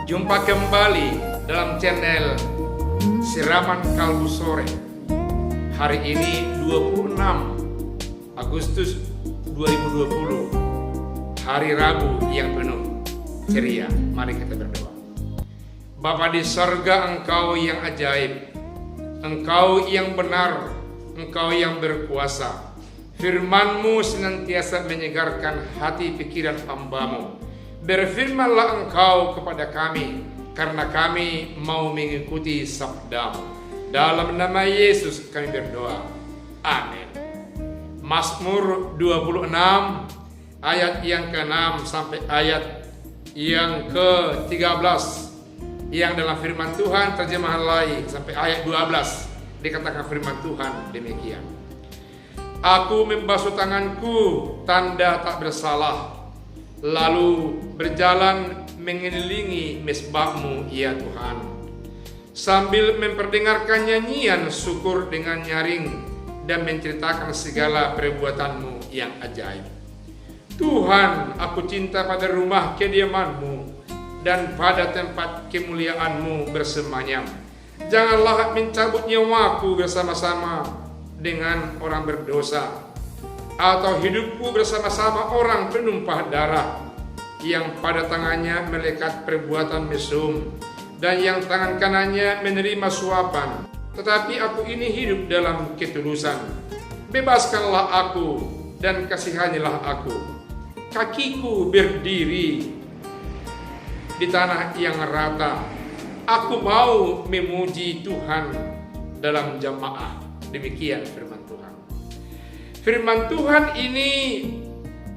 Jumpa kembali dalam channel Siraman Kalbu Sore. Hari ini 26 Agustus 2020, hari Rabu yang penuh ceria. Mari kita berdoa. Bapa di sorga, Engkau yang ajaib, Engkau yang benar, Engkau yang berkuasa. Firman-Mu senantiasa menyegarkan hati pikiran hamba-Mu. Berfirmanlah Engkau kepada kami, karena kami mau mengikuti sabda-Mu. Dalam nama Yesus kami berdoa. Amin. Mazmur 26 ayat yang ke-6 sampai ayat yang ke-13, yang dalam firman Tuhan terjemahan lain sampai ayat 12 dikatakan firman Tuhan demikian. Aku membasuh tanganku, tanda tak bersalah, lalu berjalan mengelilingi mesbah-Mu, ya Tuhan, sambil memperdengarkan nyanyian syukur dengan nyaring dan menceritakan segala perbuatan-Mu yang ajaib. Tuhan, aku cinta pada rumah kediaman-Mu dan pada tempat kemuliaan-Mu bersemayam. Janganlah mencabut nyawaku bersama-sama dengan orang berdosa, atau hidupku bersama-sama orang penumpah darah, yang pada tangannya melekat perbuatan mesum dan yang tangan kanannya menerima suapan. Tetapi aku ini hidup dalam ketulusan. Bebaskanlah aku dan kasihanilah aku. Kakiku berdiri di tanah yang rata. Aku mau memuji Tuhan dalam jamaah. Demikian firman Tuhan. Firman Tuhan ini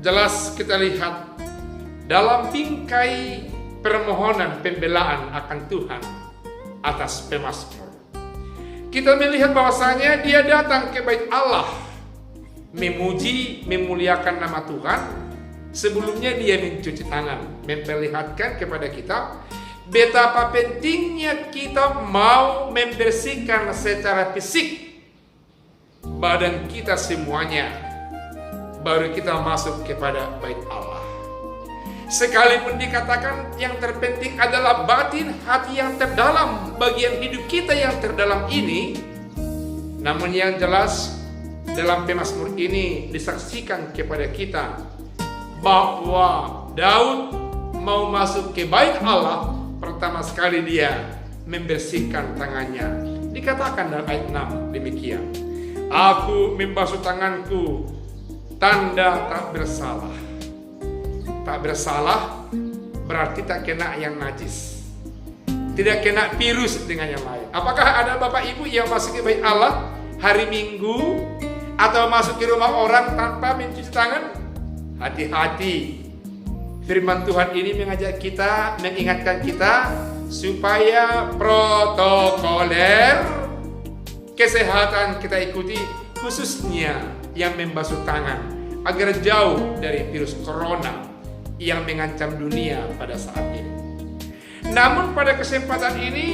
jelas kita lihat dalam bingkai permohonan pembelaan akan Tuhan atas pemazmur. Kita melihat bahwasanya dia datang ke bait Allah memuji, memuliakan nama Tuhan. Sebelumnya dia mencuci tangan, memperlihatkan kepada kita betapa pentingnya kita mau membersihkan secara fisik badan kita semuanya, baru kita masuk kepada bait Allah. Sekalipun dikatakan yang terpenting adalah batin, hati yang terdalam, bagian hidup kita yang terdalam ini, namun yang jelas dalam pemazmur ini disaksikan kepada kita bahwa Daud mau masuk ke bait Allah, pertama sekali dia membersihkan tangannya. Dikatakan dalam ayat 6 demikian. Aku membasuh tanganku, tanda tak bersalah. Tak bersalah berarti tak kena yang najis, tidak kena virus dengan yang lain. Apakah ada bapak ibu yang masuk ke bait Allah hari Minggu atau masuk ke rumah orang tanpa mencuci tangan? Hati-hati. Firman Tuhan ini mengajak kita, mengingatkan kita supaya protokoler kesehatan kita ikuti, khususnya yang membasuh tangan agar jauh dari virus corona yang mengancam dunia pada saat ini. Namun pada kesempatan ini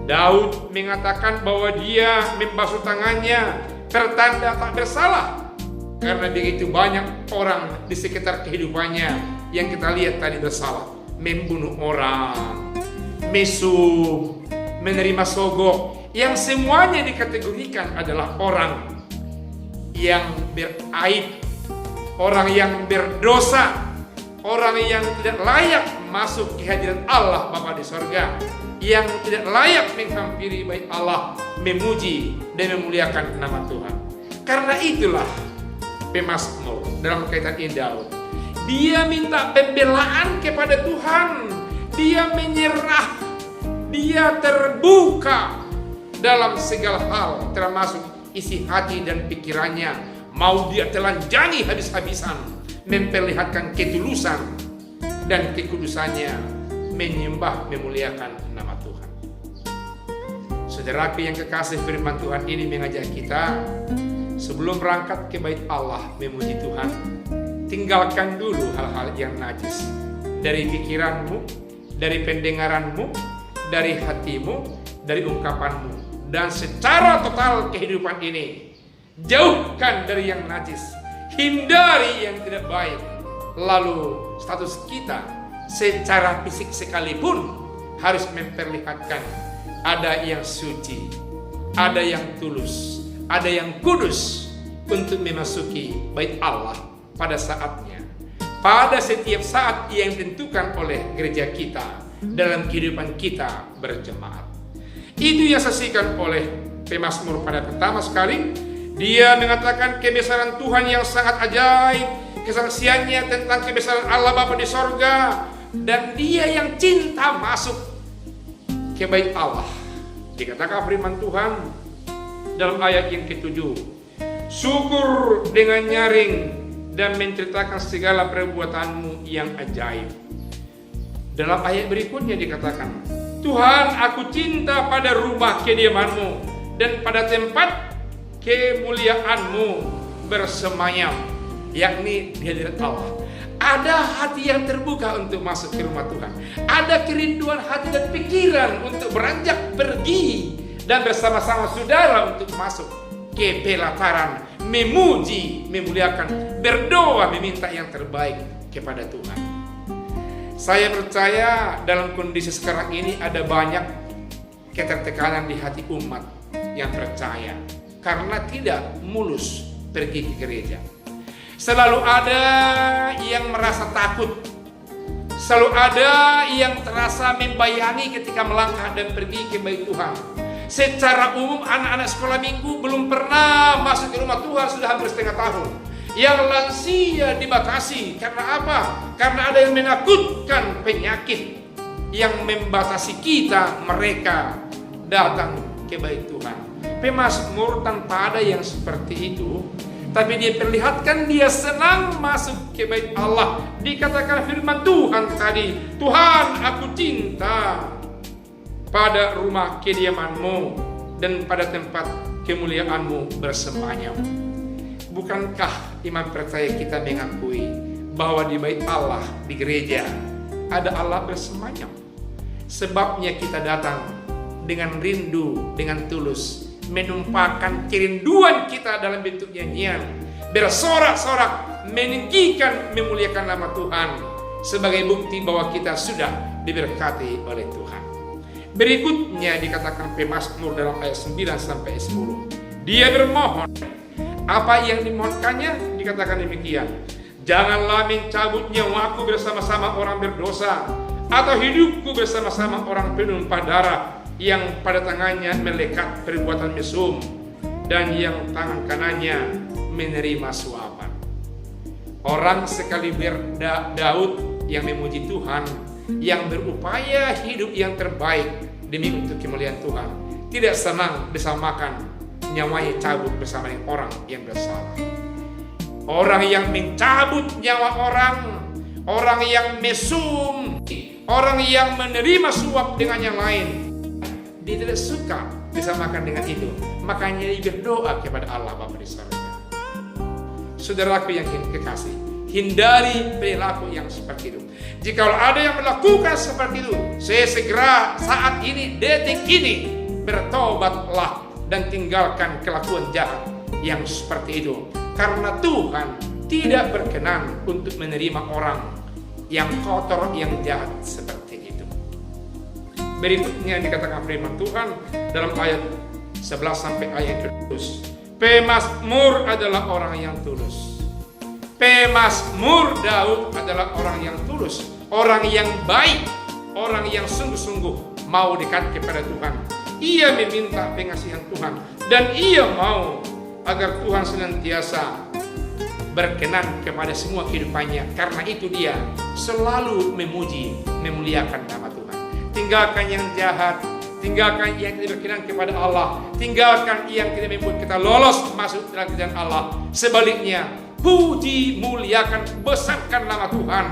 Daud mengatakan bahwa dia membasuh tangannya pertanda tak bersalah, karena begitu banyak orang di sekitar kehidupannya yang kita lihat tadi bersalah, membunuh orang, mesum, menerima sogok, yang semuanya dikategorikan adalah orang yang beraib, orang yang berdosa, orang yang tidak layak masuk ke hadirat Allah Bapa di sorga, yang tidak layak menghampiri bait Allah, memuji dan memuliakan nama Tuhan. Karena itulah pemazmur dalam kaitan ini Daud, dia minta pembelaan kepada Tuhan, dia menyerah, dia terbuka dalam segala hal, termasuk isi hati dan pikirannya. Mau dia telanjangi habis-habisan, memperlihatkan ketulusan dan kekudusannya, menyembah, memuliakan nama Tuhan. Saudaraku yang kekasih, firman Tuhan ini mengajak kita sebelum berangkat ke bait Allah memuji Tuhan, tinggalkan dulu hal-hal yang najis dari pikiranmu, dari pendengaranmu, dari hatimu, dari ungkapanmu, dan secara total kehidupan ini jauhkan dari yang najis, hindari yang tidak baik. Lalu status kita secara fisik sekalipun harus memperlihatkan ada yang suci, ada yang tulus, ada yang kudus untuk memasuki bait Allah pada saatnya, pada setiap saat yang ditentukan oleh gereja kita dalam kehidupan kita berjemaat. Itu yang disaksikan oleh pemazmur pada pertama sekali. Dia mengatakan kebesaran Tuhan yang sangat ajaib, kesaksiannya tentang kebesaran Allah Bapa di sorga, dan dia yang cinta masuk ke bait Allah. Dikatakan firman Tuhan dalam ayat yang ke-7, syukur dengan nyaring dan menceritakan segala perbuatanmu yang ajaib. Dalam ayat berikutnya dikatakan, Tuhan, aku cinta pada rumah kediamanmu dan pada tempat kemuliaanmu bersemayam, yakni di hadirat Allah. Ada hati yang terbuka untuk masuk ke rumah Tuhan. Ada kerinduan hati dan pikiran untuk beranjak pergi dan bersama-sama saudara untuk masuk ke pelataran, memuji, memuliakan, berdoa, meminta yang terbaik kepada Tuhan. Saya percaya dalam kondisi sekarang ini ada banyak ketertekanan di hati umat yang percaya karena tidak mulus pergi ke gereja. Selalu ada yang merasa takut, selalu ada yang terasa membayangi ketika melangkah dan pergi ke bait Tuhan. Secara umum anak-anak sekolah minggu belum pernah masuk ke rumah Tuhan sudah hampir setengah tahun. Yang lansia dibatasi, karena apa? Karena ada yang menakutkan penyakit yang membatasi kita, mereka datang ke bait Tuhan. Pemazmur tanpa ada yang seperti itu, tapi dia perlihatkan dia senang masuk ke bait Allah. Dikatakan firman Tuhan tadi, Tuhan, aku cinta pada rumah kediamanmu dan pada tempat kemuliaanmu bersemayam. Bukankah iman percaya kita mengakui bahwa di bait Allah, di gereja, ada Allah bersemayam? Sebabnya kita datang dengan rindu, dengan tulus, menumpahkan kerinduan kita dalam bentuk nyanyian, bersorak-sorak, meninggikan, memuliakan nama Tuhan sebagai bukti bahwa kita sudah diberkati oleh Tuhan. Berikutnya dikatakan pemazmur dalam ayat 9 sampai 10. Dia bermohon. Apa yang dimohonkannya? Dikatakan demikian, janganlah mencabut nyawaku bersama-sama orang berdosa, atau hidupku bersama-sama orang penumpah darah, yang pada tangannya melekat perbuatan mesum dan yang tangan kanannya menerima suapan. Orang sekali Daud yang memuji Tuhan, yang berupaya hidup yang terbaik demi untuk kemuliaan Tuhan, tidak senang disamakan nyawanya cabut bersama dengan orang yang bersalah. Orang yang mencabut nyawa orang yang mesum, orang yang menerima suap dengan yang lain, dia tidak suka disamakan dengan itu. Makanya dia berdoa kepada Allah Bapa di sorga. Saudaraku yang kekasih, hindari perilaku yang seperti itu. Jika ada yang melakukan seperti itu, saya segera saat ini, detik ini, bertobatlah dan tinggalkan kelakuan jahat yang seperti itu. Karena Tuhan tidak berkenan untuk menerima orang yang kotor, yang jahat seperti itu. Berikutnya dikatakan firman Tuhan dalam ayat 11 sampai ayat 12. Pemazmur adalah orang yang tulus. Pemazmur Daud adalah orang yang tulus, orang yang baik, orang yang sungguh-sungguh mau dekat kepada Tuhan. Ia meminta pengasihan Tuhan dan ia mau agar Tuhan senantiasa berkenan kepada semua kehidupannya. Karena itu dia selalu memuji, memuliakan nama Tuhan. Tinggalkan yang jahat, tinggalkan yang tidak berkenan kepada Allah, tinggalkan yang tidak membuat kita lolos masuk dalam kerajaan Allah. Sebaliknya, puji, muliakan, besarkan nama Tuhan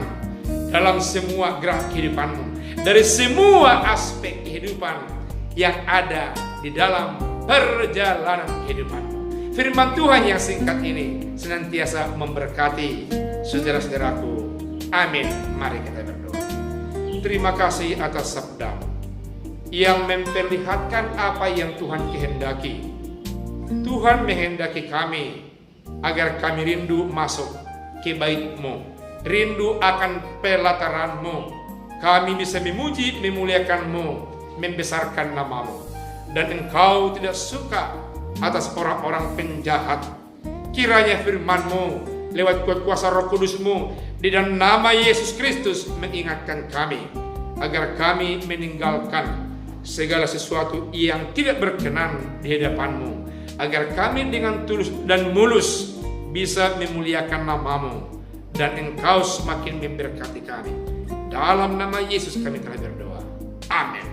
dalam semua gerak kehidupanmu, dari semua aspek kehidupan yang ada di dalam perjalanan kehidupanmu. Firman Tuhan yang singkat ini senantiasa memberkati saudara-saudaraku. Amin. Mari kita berdoa. Terima kasih atas sabda yang memperlihatkan apa yang Tuhan kehendaki. Tuhan menghendaki kami agar kami rindu masuk ke bait-Mu, rindu akan pelataran-Mu, kami bisa memuji, memuliakan-Mu, membesarkan nama-Mu. Dan Engkau tidak suka atas orang-orang penjahat. Kiranya firman-Mu lewat kuasa Roh Kudus-Mu di dalam nama Yesus Kristus mengingatkan kami agar kami meninggalkan segala sesuatu yang tidak berkenan di hadapan-Mu, agar kami dengan tulus dan mulus bisa memuliakan nama-Mu dan Engkau semakin memberkati kami. Dalam nama Yesus kami telah berdoa. Amin.